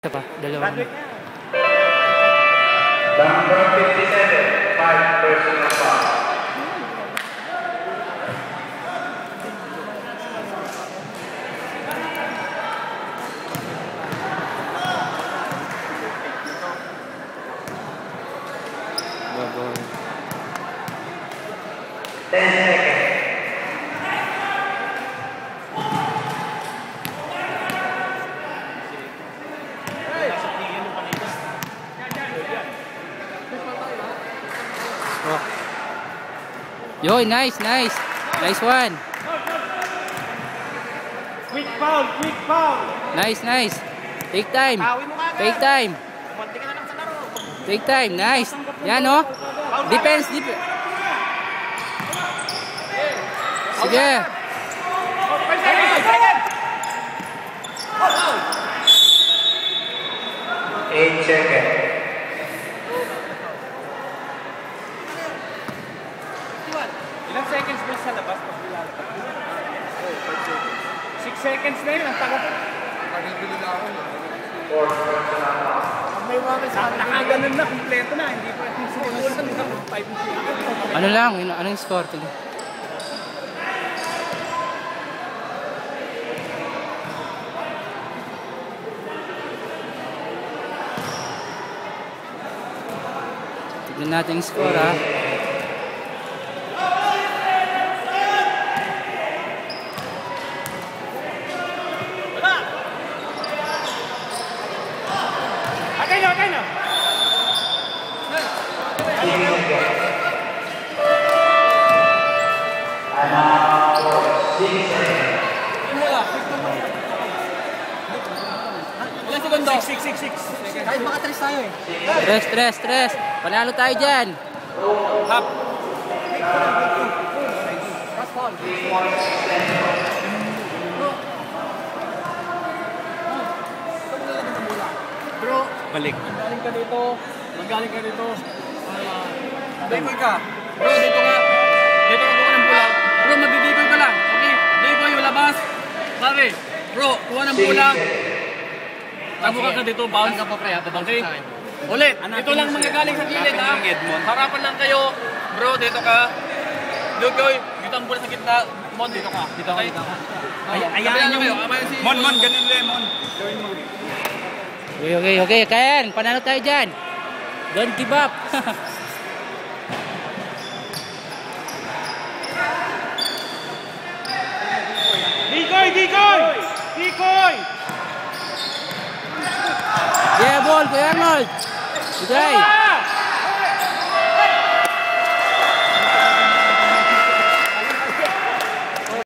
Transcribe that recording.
Isa pa, dalawa. Number 57, 5 personal foul. Baboy. 10 seconds. Oh. Yo, nice, nice. Nice one. Quick foul, quick foul. Nice, nice. Take time. Take time. Take time, nice. Yan, oh. Defense, defense. Sige. 8 seconds. Ilang seconds ba sa labas pag nilalabas? 6 seconds na yun, ang tagal. Pagigilin na ako. 4 personal foul. May mga sa nakaganon na, kompleto na, hindi pa yung sinulan na 5 seconds. Ano lang, anong score tuloy? Tignan natin yung score, ha. Atay na! Ilang segundo? 6. Kahit baka 3 tayo eh. Stress. Panalo tayo dyan. Hap. Bro, Balik. magaling ka dito. Decoy ka. Bro, dito ka. Dito ka kuha ng pula. Bro, magdidecoy ka lang. Okay, decoy yung labas. Pare, bro, kuha ng pula. Tabuka ka dito, bounce. Okay? Ulit, ito lang mga galing sa gilid ha. Harapan lang kayo. Bro, dito ka. Decoy, dito ang pula sa gitna. Mon, dito ka. Dito ka. Ayan nyo kayo. Mon, ganun lang, Mon. Gawin mo. Okay. Ken, panalo tayo dyan. Don't give up. Decoy! Yeah, ball, Kuya Arnold. Good day.